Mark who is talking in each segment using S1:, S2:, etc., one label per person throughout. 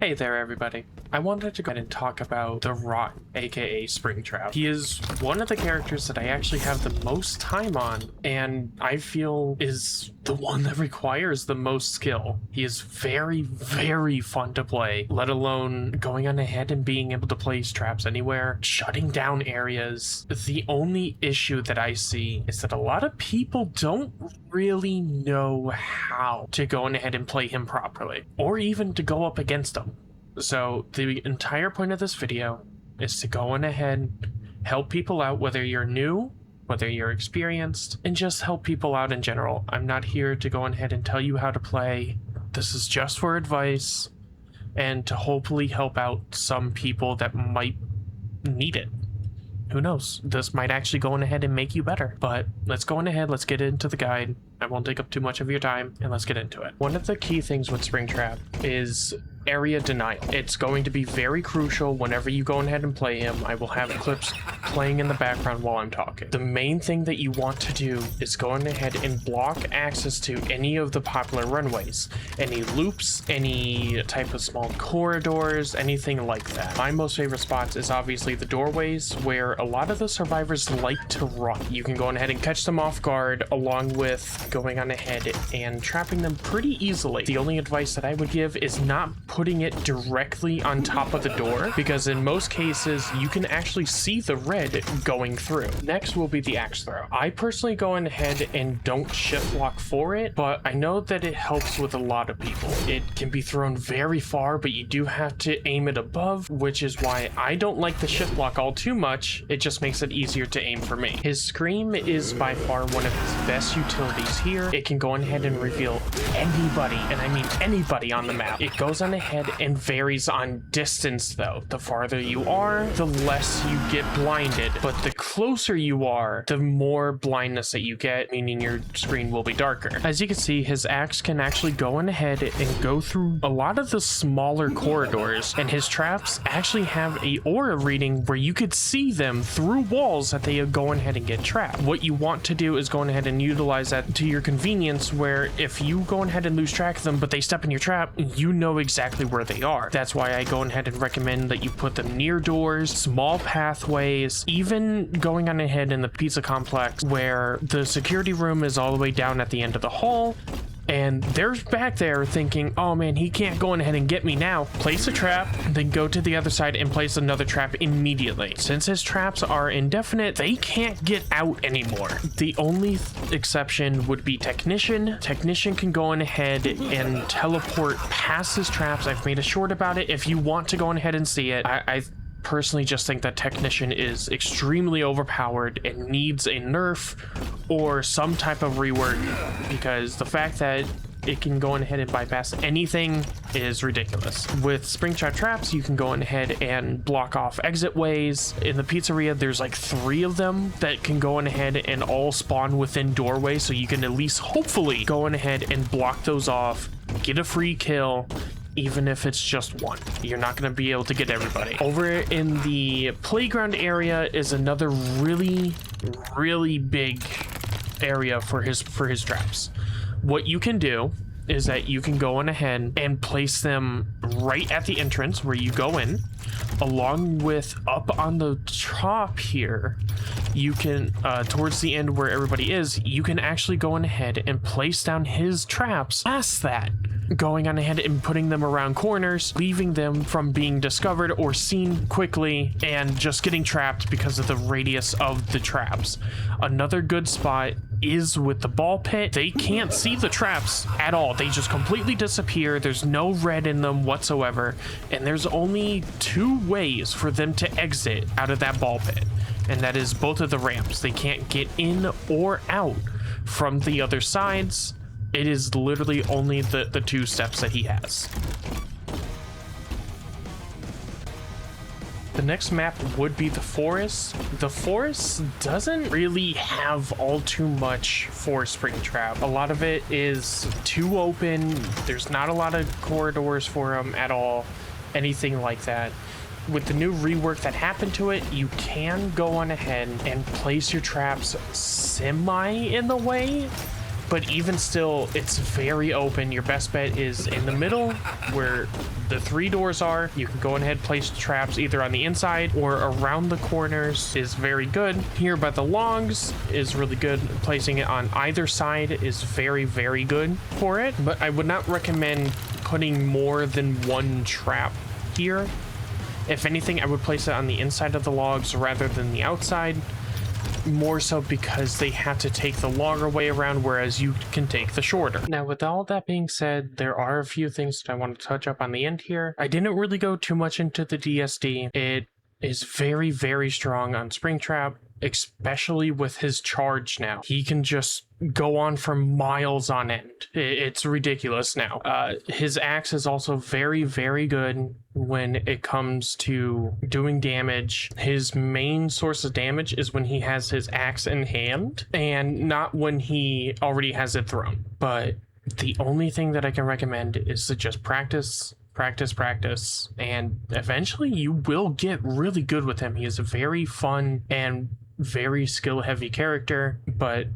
S1: Hey there, everybody. I wanted to go ahead and talk about the Rock, aka Springtrap. He is one of the characters that I actually have the most time on, and I feel is the one that requires the most skill. He is very, very fun to play, let alone going on ahead and being able to place traps anywhere, shutting down areas. The only issue that I see is that a lot of people don't really know how to go on ahead and play him properly, or even to go up against him. So the entire point of this video is to go on ahead, help people out, whether you're new, whether you're experienced, and just help people out in general. I'm not here to go on ahead and tell you how to play. This is just for advice and to hopefully help out some people that might need it. Who knows? This might actually go on ahead and make you better. But let's go on ahead, let's get into the guide. I won't take up too much of your time, and let's get into it. One of the key things with Springtrap is area denial. It's going to be very crucial whenever you go ahead and play him. I will have clips playing in the background while I'm talking. The main thing that you want to do is go on ahead and block access to any of the popular runways, any loops, any type of small corridors, anything like that. My most favorite spots is obviously the doorways, where a lot of the survivors like to run. You can go on ahead and catch them off guard, along with going on ahead and trapping them pretty easily. The only advice that I would give is not putting it directly on top of the door, because in most cases you can actually see the red going through. Next will be the axe throw. I personally go on ahead and don't shift lock for it, but I know that it helps with a lot of people. It can be thrown very far, but you do have to aim it above, which is why I don't like the shift lock all too much. It just makes it easier to aim for me. His scream is by far one of his best utilities here. It can go on ahead and reveal anybody, and I mean anybody on the map. It goes on ahead and varies on distance though. The farther you are, the less you get blinded, but the closer you are, the more blindness that you get, meaning your screen will be darker. As you can see, his axe can actually go on ahead and go through a lot of the smaller corridors, and his traps actually have a aura reading where you could see them through walls that they go on ahead and get trapped. What you want to do is go on ahead and utilize that to your convenience, where if you go on ahead and lose track of them but they step in your trap, you know exactly where they are. That's why I go ahead and recommend that you put them near doors, small pathways, even going on ahead in the pizza complex where the security room is all the way down at the end of the hall, and they're back there thinking, oh man, he can't go on ahead and get me now. Place a trap, then go to the other side and place another trap immediately. Since his traps are indefinite, they can't get out anymore. The only exception would be Technician. Technician can go on ahead and teleport past his traps. I've made a short about it if you want to go on ahead and see it. I personally just think that Technician is extremely overpowered and needs a nerf or some type of rework, because the fact that it can go on ahead and bypass anything is ridiculous. With Springtrap traps, you can go on ahead and block off exit ways. In the pizzeria, there's like 3 of them that can go on ahead and all spawn within doorways, so you can at least hopefully go on ahead and block those off, get a free kill, even if it's just one. You're not going to be able to get everybody. Over in the playground area is another really big area for his traps. What you can do is that you can go on ahead and place them right at the entrance where you go in, along with up on the top here. You can towards the end where everybody is, you can actually go on ahead and place down his traps past that, going on ahead and putting them around corners, leaving them from being discovered or seen quickly and just getting trapped because of the radius of the traps. Another good spot is with the ball pit. They can't see the traps at all. They just completely disappear. There's no red in them whatsoever, and there's only 2 ways for them to exit out of that ball pit, and that is both of the ramps. They can't get in or out from the other sides. It is literally only the 2 steps that he has. The next map would be the forest. The forest doesn't really have all too much for Springtrap. A lot of it is too open. There's not a lot of corridors for him at all, anything like that. With the new rework that happened to it, you can go on ahead and place your traps semi in the way, but even still, it's very open. Your best bet is in the middle where the 3 doors are. You can go ahead, place traps either on the inside or around the corners is very good. Here by the logs is really good. Placing it on either side is very, very good for it, but I would not recommend putting more than 1 trap here. If anything, I would place it on the inside of the logs rather than the outside. More so because they have to take the longer way around, whereas you can take the shorter. Now, with all that being said, there are a few things that I want to touch up on the end here. I didn't really go too much into the DSD. It is very, very strong on Springtrap, especially with his charge now. He can just go on for miles on end. It's ridiculous now. His axe is also very, very good when it comes to doing damage. His main source of damage is when he has his axe in hand and not when he already has it thrown. But the only thing that I can recommend is to just practice, and eventually you will get really good with him. He is a very fun and very skill heavy character, but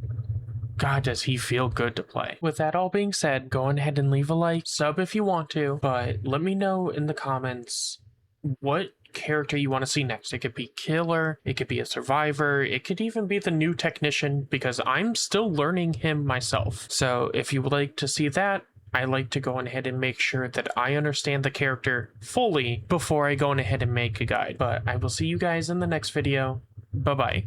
S1: God, does he feel good to play. With that all being said, go ahead and leave a like, sub if you want to, but let me know in the comments what character you want to see next. It could be killer, it could be a survivor, it could even be the new technician, because I'm still learning him myself. So if you would like to see that, I like to go ahead and make sure that I understand the character fully before I go ahead and make a guide. But I will see you guys in the next video. Bye-bye.